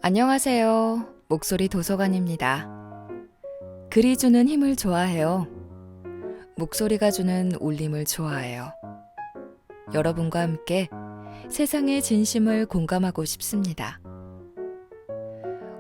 안녕하세요. 목소리 도서관입니다. 글이 주는 힘을 좋아해요. 목소리가 주는 울림을 좋아해요. 여러분과 함께 세상의 진심을 공감하고 싶습니다.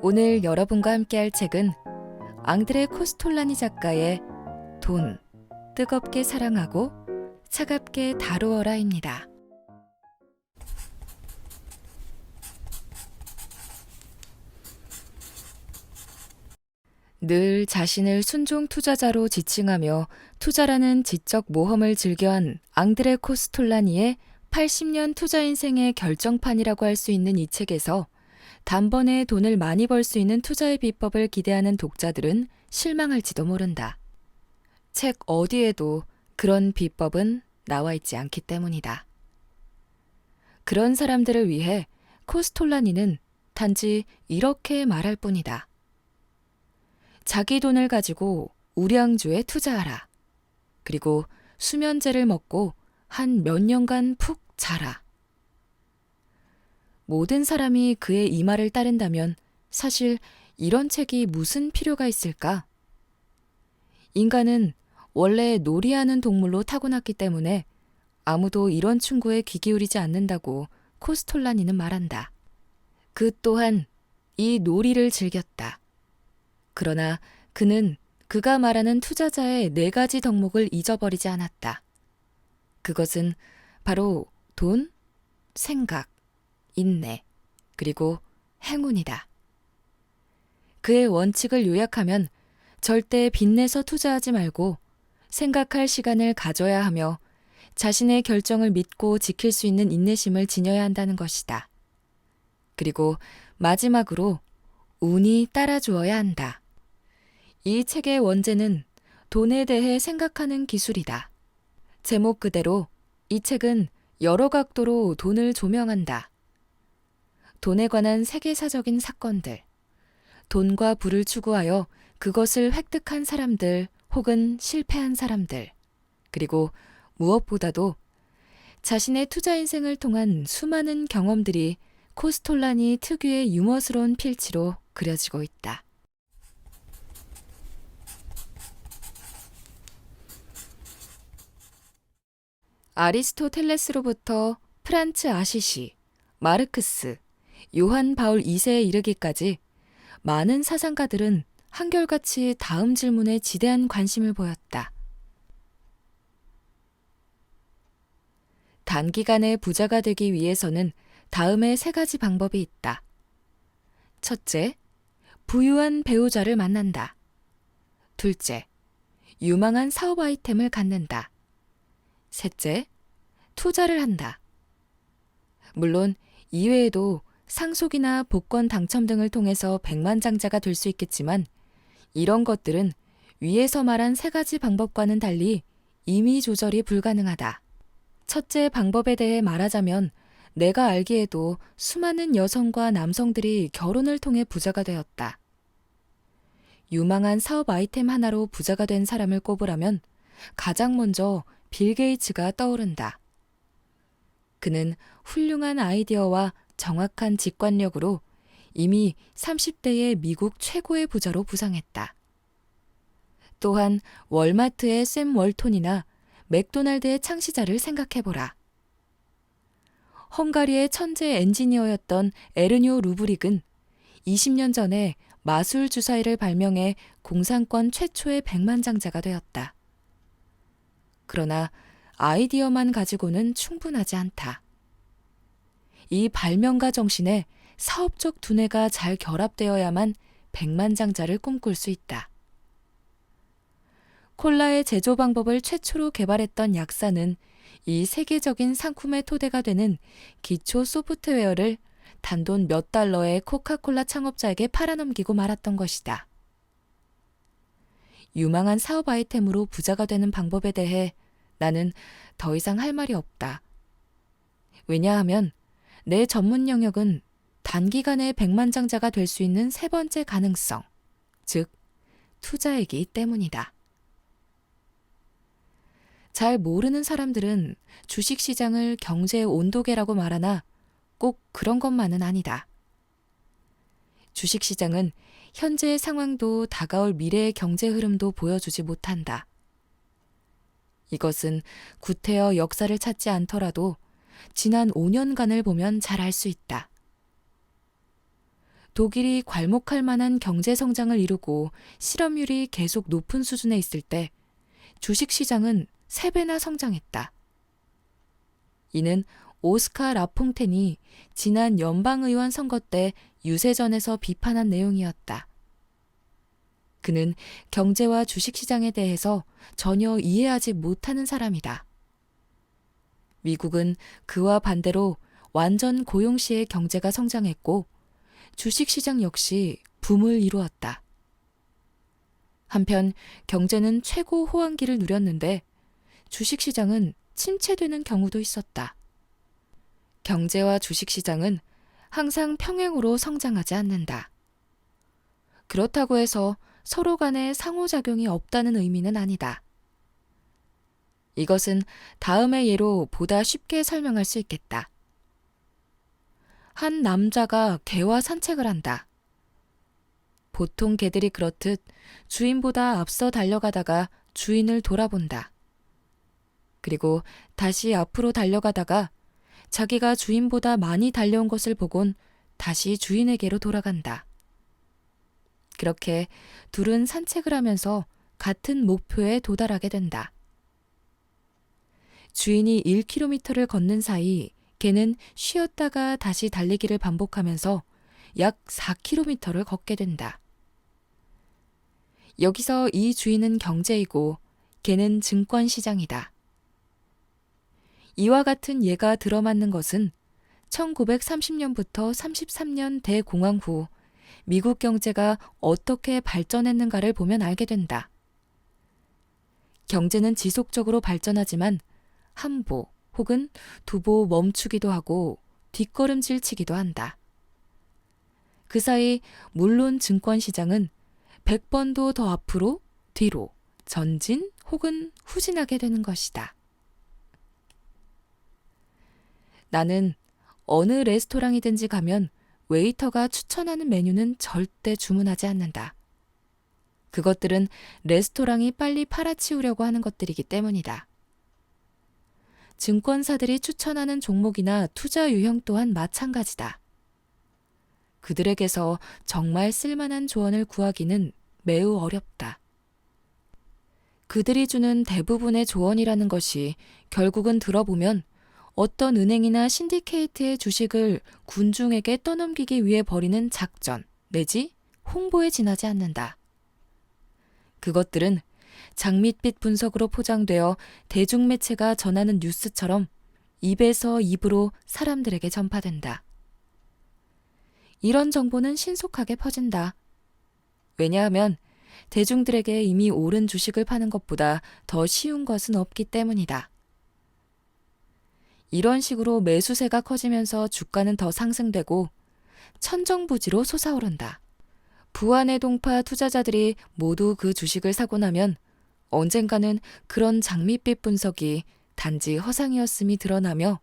오늘 여러분과 함께 할 책은 앙드레 코스톨라니 작가의 돈, 뜨겁게 사랑하고 차갑게 다루어라입니다. 늘 자신을 순종 투자자로 지칭하며 투자라는 지적 모험을 즐겨한 앙드레 코스톨라니의 80년 투자 인생의 결정판이라고 할 수 있는 이 책에서 단번에 돈을 많이 벌 수 있는 투자의 비법을 기대하는 독자들은 실망할지도 모른다. 책 어디에도 그런 비법은 나와 있지 않기 때문이다. 그런 사람들을 위해 코스톨라니는 단지 이렇게 말할 뿐이다. 자기 돈을 가지고 우량주에 투자하라. 그리고 수면제를 먹고 한 몇 년간 푹 자라. 모든 사람이 그의 이 말을 따른다면 사실 이런 책이 무슨 필요가 있을까? 인간은 원래 놀이하는 동물로 타고났기 때문에 아무도 이런 충고에 귀 기울이지 않는다고 코스톨라니는 말한다. 그 또한 이 놀이를 즐겼다. 그러나 그는 그가 말하는 투자자의 4가지 덕목을 잊어버리지 않았다. 그것은 바로 돈, 생각, 인내, 그리고 행운이다. 그의 원칙을 요약하면 절대 빚내서 투자하지 말고 생각할 시간을 가져야 하며 자신의 결정을 믿고 지킬 수 있는 인내심을 지녀야 한다는 것이다. 그리고 마지막으로 운이 따라주어야 한다. 이 책의 원제는 돈에 대해 생각하는 기술이다. 제목 그대로 이 책은 여러 각도로 돈을 조명한다. 돈에 관한 세계사적인 사건들, 돈과 부를 추구하여 그것을 획득한 사람들 혹은 실패한 사람들, 그리고 무엇보다도 자신의 투자 인생을 통한 수많은 경험들이 코스톨라니 특유의 유머스러운 필치로 그려지고 있다. 아리스토텔레스로부터 프란츠 아시시, 마르크스, 요한 바울 2세에 이르기까지 많은 사상가들은 한결같이 다음 질문에 지대한 관심을 보였다. 단기간에 부자가 되기 위해서는 다음의 3가지 방법이 있다. 첫째, 부유한 배우자를 만난다. 둘째, 유망한 사업 아이템을 갖는다. 셋째, 투자를 한다. 물론 이외에도 상속이나 복권 당첨 등을 통해서 백만장자가 될 수 있겠지만 이런 것들은 위에서 말한 3가지 방법과는 달리 임의 조절이 불가능하다. 첫째 방법에 대해 말하자면 내가 알기에도 수많은 여성과 남성들이 결혼을 통해 부자가 되었다. 유망한 사업 아이템 하나로 부자가 된 사람을 꼽으라면 가장 먼저 빌 게이츠가 떠오른다. 그는 훌륭한 아이디어와 정확한 직관력으로 이미 30대의 미국 최고의 부자로 부상했다. 또한 월마트의 샘 월톤이나 맥도날드의 창시자를 생각해보라. 헝가리의 천재 엔지니어였던 에르뇨 루브릭은 20년 전에 마술 주사위를 발명해 공산권 최초의 백만장자가 되었다. 그러나 아이디어만 가지고는 충분하지 않다. 이 발명가 정신에 사업적 두뇌가 잘 결합되어야만 백만장자를 꿈꿀 수 있다. 콜라의 제조 방법을 최초로 개발했던 약사는 이 세계적인 상품의 토대가 되는 기초 소프트웨어를 단돈 몇 달러의 코카콜라 창업자에게 팔아넘기고 말았던 것이다. 유망한 사업 아이템으로 부자가 되는 방법에 대해 나는 더 이상 할 말이 없다. 왜냐하면 내 전문 영역은 단기간에 백만장자가 될 수 있는 3번째 가능성, 즉 투자이기 때문이다. 잘 모르는 사람들은 주식시장을 경제의 온도계라고 말하나 꼭 그런 것만은 아니다. 주식시장은 현재의 상황도 다가올 미래의 경제 흐름도 보여주지 못한다. 이것은 구태여 역사를 찾지 않더라도 지난 5년간을 보면 잘 알 수 있다. 독일이 괄목할 만한 경제 성장을 이루고 실업률이 계속 높은 수준에 있을 때 주식시장은 3배나 성장했다. 이는 오스카 라퐁텐이 지난 연방의원 선거 때 유세전에서 비판한 내용이었다. 그는 경제와 주식시장에 대해서 전혀 이해하지 못하는 사람이다. 미국은 그와 반대로 완전 고용 시에 경제가 성장했고 주식시장 역시 붐을 이루었다. 한편 경제는 최고 호황기를 누렸는데 주식시장은 침체되는 경우도 있었다. 경제와 주식시장은 항상 평행으로 성장하지 않는다. 그렇다고 해서 서로 간에 상호작용이 없다는 의미는 아니다. 이것은 다음의 예로 보다 쉽게 설명할 수 있겠다. 한 남자가 개와 산책을 한다. 보통 개들이 그렇듯 주인보다 앞서 달려가다가 주인을 돌아본다. 그리고 다시 앞으로 달려가다가 자기가 주인보다 많이 달려온 것을 보곤 다시 주인에게로 돌아간다. 그렇게 둘은 산책을 하면서 같은 목표에 도달하게 된다. 주인이 1km를 걷는 사이 개는 쉬었다가 다시 달리기를 반복하면서 약 4km를 걷게 된다. 여기서 이 주인은 경제이고 개는 증권시장이다. 이와 같은 예가 들어맞는 것은 1930년부터 33년 대공황 후 미국 경제가 어떻게 발전했는가를 보면 알게 된다. 경제는 지속적으로 발전하지만 한보 혹은 두보 멈추기도 하고 뒷걸음질 치기도 한다. 그 사이 물론 증권시장은 100번도 더 앞으로, 뒤로, 전진 혹은 후진하게 되는 것이다. 나는 어느 레스토랑이든지 가면 웨이터가 추천하는 메뉴는 절대 주문하지 않는다. 그것들은 레스토랑이 빨리 팔아치우려고 하는 것들이기 때문이다. 증권사들이 추천하는 종목이나 투자 유형 또한 마찬가지다. 그들에게서 정말 쓸만한 조언을 구하기는 매우 어렵다. 그들이 주는 대부분의 조언이라는 것이 결국은 들어보면 어떤 은행이나 신디케이트의 주식을 군중에게 떠넘기기 위해 벌이는 작전 내지 홍보에 지나지 않는다. 그것들은 장밋빛 분석으로 포장되어 대중매체가 전하는 뉴스처럼 입에서 입으로 사람들에게 전파된다. 이런 정보는 신속하게 퍼진다. 왜냐하면 대중들에게 이미 오른 주식을 파는 것보다 더 쉬운 것은 없기 때문이다. 이런 식으로 매수세가 커지면서 주가는 더 상승되고 천정부지로 솟아오른다. 부안의 동파 투자자들이 모두 그 주식을 사고 나면 언젠가는 그런 장밋빛 분석이 단지 허상이었음이 드러나며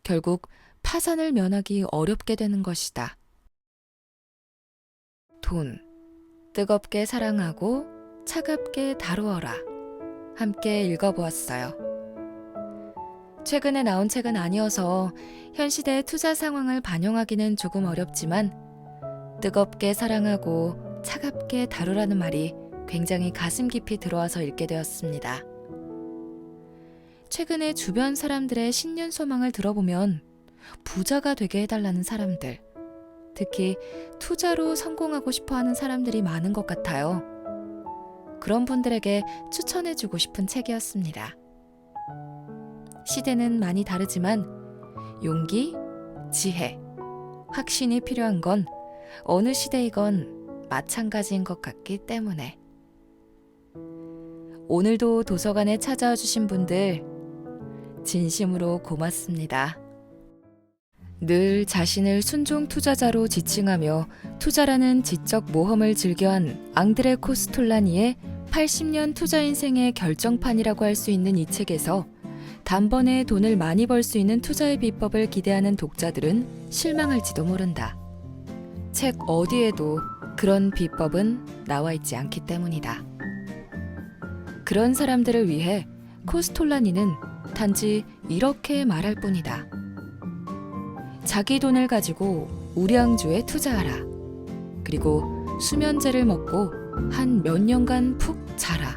결국 파산을 면하기 어렵게 되는 것이다. 돈, 뜨겁게 사랑하고 차갑게 다루어라. 함께 읽어보았어요. 최근에 나온 책은 아니어서 현 시대의 투자 상황을 반영하기는 조금 어렵지만 뜨겁게 사랑하고 차갑게 다루라는 말이 굉장히 가슴 깊이 들어와서 읽게 되었습니다. 최근에 주변 사람들의 신년 소망을 들어보면 부자가 되게 해달라는 사람들, 특히 투자로 성공하고 싶어하는 사람들이 많은 것 같아요. 그런 분들에게 추천해주고 싶은 책이었습니다. 시대는 많이 다르지만 용기, 지혜, 확신이 필요한 건 어느 시대이건 마찬가지인 것 같기 때문에. 오늘도 도서관에 찾아와 주신 분들 진심으로 고맙습니다. 늘 자신을 순종 투자자로 지칭하며 투자라는 지적 모험을 즐겨한 앙드레 코스톨라니의 80년 투자 인생의 결정판이라고 할 수 있는 이 책에서 단번에 돈을 많이 벌 수 있는 투자의 비법을 기대하는 독자들은 실망할지도 모른다. 책 어디에도 그런 비법은 나와 있지 않기 때문이다. 그런 사람들을 위해 코스톨라니는 단지 이렇게 말할 뿐이다. 자기 돈을 가지고 우량주에 투자하라. 그리고 수면제를 먹고 한 몇 년간 푹 자라.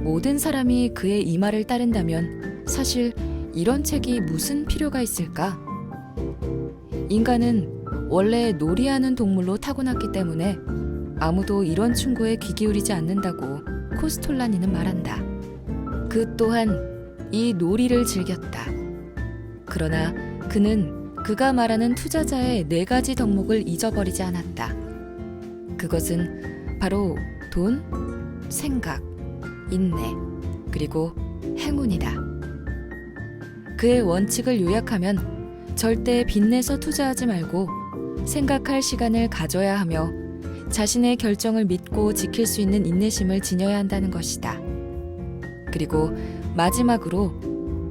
모든 사람이 그의 이 말을 따른다면 사실 이런 책이 무슨 필요가 있을까? 인간은 원래 놀이하는 동물로 타고났기 때문에 아무도 이런 충고에 귀 기울이지 않는다고 코스톨라니는 말한다. 그 또한 이 놀이를 즐겼다. 그러나 그는 그가 말하는 투자자의 4가지 덕목을 잊어버리지 않았다. 그것은 바로 돈, 생각, 인내, 그리고 행운이다. 그의 원칙을 요약하면 절대 빚내서 투자하지 말고 생각할 시간을 가져야 하며 자신의 결정을 믿고 지킬 수 있는 인내심을 지녀야 한다는 것이다. 그리고 마지막으로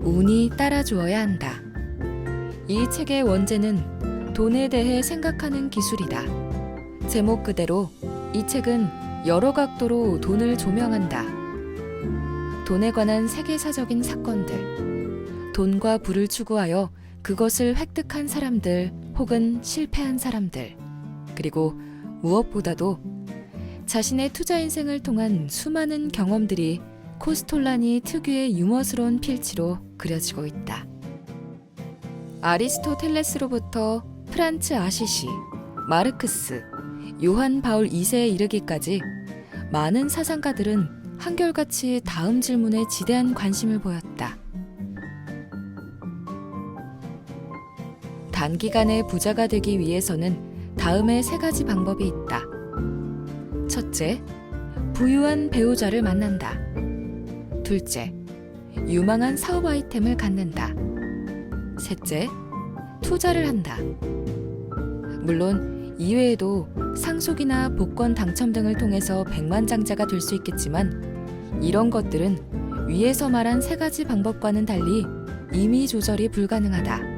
운이 따라주어야 한다. 이 책의 원제는 돈에 대해 생각하는 기술이다. 제목 그대로 이 책은 여러 각도로 돈을 조명한다. 돈에 관한 세계사적인 사건들, 돈과 부를 추구하여 그것을 획득한 사람들 혹은 실패한 사람들, 그리고 무엇보다도 자신의 투자 인생을 통한 수많은 경험들이 코스톨라니 특유의 유머스러운 필치로 그려지고 있다. 아리스토텔레스로부터 프란츠 아시시, 마르크스, 요한 바울 2세에 이르기까지 많은 사상가들은 한결같이 다음 질문에 지대한 관심을 보였다. 단기간에 부자가 되기 위해서는 다음의 3가지 방법이 있다. 첫째, 부유한 배우자를 만난다. 둘째, 유망한 사업 아이템을 갖는다. 셋째, 투자를 한다. 물론 이외에도 상속이나 복권 당첨 등을 통해서 백만장자가 될 수 있겠지만 이런 것들은 위에서 말한 3가지 방법과는 달리 임의 조절이 불가능하다.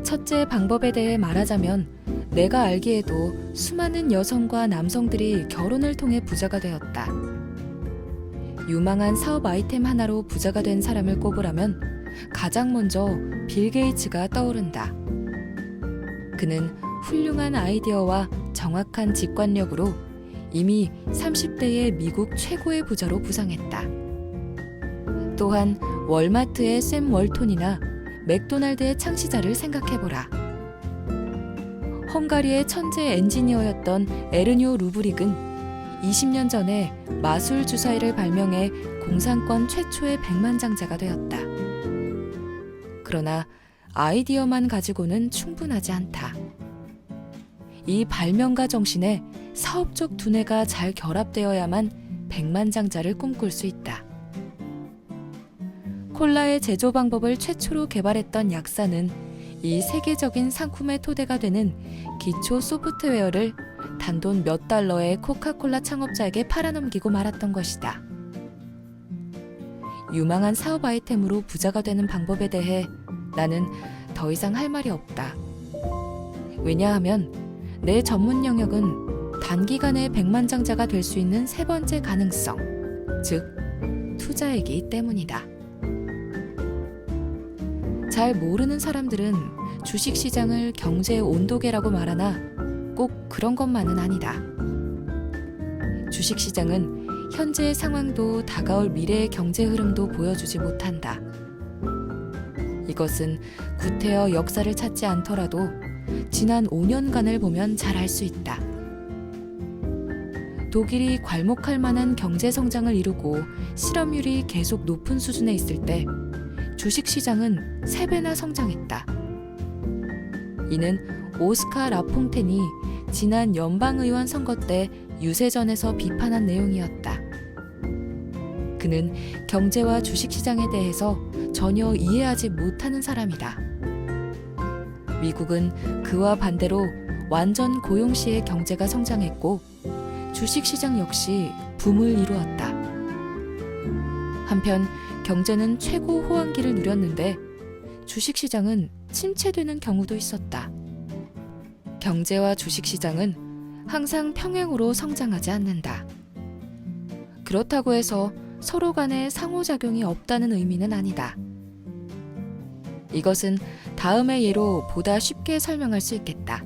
첫째 방법에 대해 말하자면 내가 알기에도 수많은 여성과 남성들이 결혼을 통해 부자가 되었다. 유망한 사업 아이템 하나로 부자가 된 사람을 꼽으라면 가장 먼저 빌 게이츠가 떠오른다. 그는 훌륭한 아이디어와 정확한 직관력으로 이미 30대의 미국 최고의 부자로 부상했다. 또한 월마트의 샘 월톤이나 맥도날드의 창시자를 생각해보라. 헝가리의 천재 엔지니어였던 에르뇨 루브릭은 20년 전에 마술 주사위를 발명해 공산권 최초의 백만장자가 되었다. 그러나 아이디어만 가지고는 충분하지 않다. 이 발명가 정신에 사업적 두뇌가 잘 결합되어야만 백만장자를 꿈꿀 수 있다. 콜라의 제조 방법을 최초로 개발했던 약사는 이 세계적인 상품의 토대가 되는 기초 소프트웨어를 단돈 몇 달러의 코카콜라 창업자에게 팔아넘기고 말았던 것이다. 유망한 사업 아이템으로 부자가 되는 방법에 대해 나는 더 이상 할 말이 없다. 왜냐하면 내 전문 영역은 단기간에 백만장자가 될 수 있는 3번째 가능성, 즉 투자이기 때문이다. 잘 모르는 사람들은 주식시장을 경제의 온도계라고 말하나 꼭 그런 것만은 아니다. 주식시장은 현재의 상황도 다가올 미래의 경제 흐름도 보여주지 못한다. 이것은 구태여 역사를 찾지 않더라도 지난 5년간을 보면 잘 알 수 있다. 독일이 괄목할 만한 경제 성장을 이루고 실업률이 계속 높은 수준에 있을 때 주식시장은 3배나 성장했다. 이는 오스카 라퐁텐이 지난 연방의원 선거 때 유세전에서 비판한 내용이었다. 그는 경제와 주식시장에 대해서 전혀 이해하지 못하는 사람이다. 미국은 그와 반대로 완전 고용시의 경제가 성장했고 주식시장 역시 붐을 이루었다. 한편 경제는 최고 호황기를 누렸는데 주식시장은 침체되는 경우도 있었다. 경제와 주식시장은 항상 평행으로 성장하지 않는다. 그렇다고 해서 서로 간에 상호작용이 없다는 의미는 아니다. 이것은 다음의 예로 보다 쉽게 설명할 수 있겠다.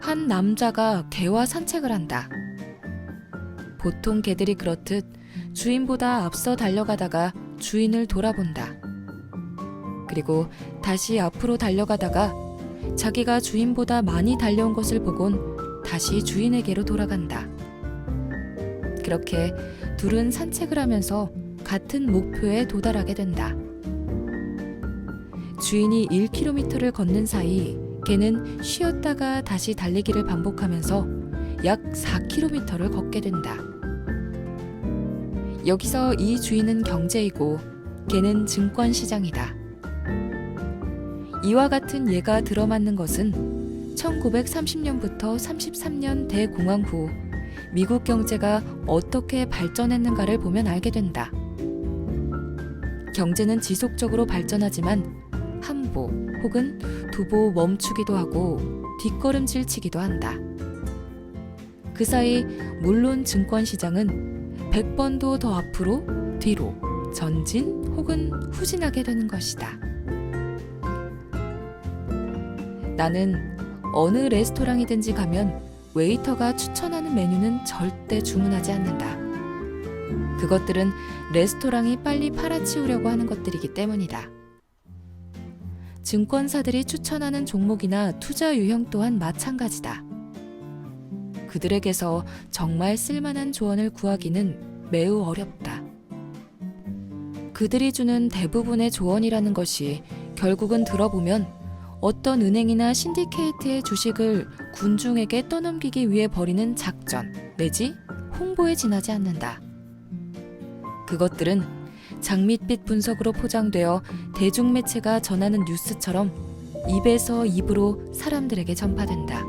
한 남자가 개와 산책을 한다. 보통 개들이 그렇듯 주인보다 앞서 달려가다가 주인을 돌아본다. 그리고 다시 앞으로 달려가다가 자기가 주인보다 많이 달려온 것을 보곤 다시 주인에게로 돌아간다. 그렇게 둘은 산책을 하면서 같은 목표에 도달하게 된다. 주인이 1km를 걷는 사이 개는 쉬었다가 다시 달리기를 반복하면서 약 4km를 걷게 된다. 여기서 이 주인은 경제이고 개는 증권시장이다. 이와 같은 예가 들어맞는 것은 1930년부터 33년 대공황 후 미국 경제가 어떻게 발전했는가를 보면 알게 된다. 경제는 지속적으로 발전하지만 한보 혹은 두보 멈추기도 하고 뒷걸음질 치기도 한다. 그 사이 물론 증권시장은 100번도 더 앞으로, 뒤로, 전진 혹은 후진하게 되는 것이다. 나는 어느 레스토랑이든지 가면 웨이터가 추천하는 메뉴는 절대 주문하지 않는다. 그것들은 레스토랑이 빨리 팔아치우려고 하는 것들이기 때문이다. 증권사들이 추천하는 종목이나 투자 유형 또한 마찬가지다. 그들에게서 정말 쓸만한 조언을 구하기는 매우 어렵다. 그들이 주는 대부분의 조언이라는 것이 결국은 들어보면 어떤 은행이나 신디케이트의 주식을 군중에게 떠넘기기 위해 벌이는 작전 내지 홍보에 지나지 않는다. 그것들은 장밋빛 분석으로 포장되어 대중매체가 전하는 뉴스처럼 입에서 입으로 사람들에게 전파된다.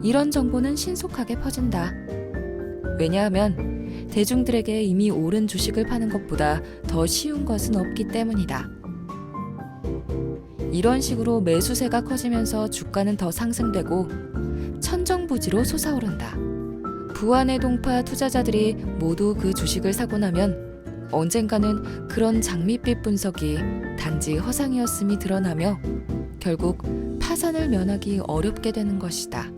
이런 정보는 신속하게 퍼진다. 왜냐하면 대중들에게 이미 오른 주식을 파는 것보다 더 쉬운 것은 없기 때문이다. 이런 식으로 매수세가 커지면서 주가는 더 상승되고 천정부지로 솟아오른다. 부안의 동파 투자자들이 모두 그 주식을 사고 나면 언젠가는 그런 장밋빛 분석이 단지 허상이었음이 드러나며 결국 파산을 면하기 어렵게 되는 것이다.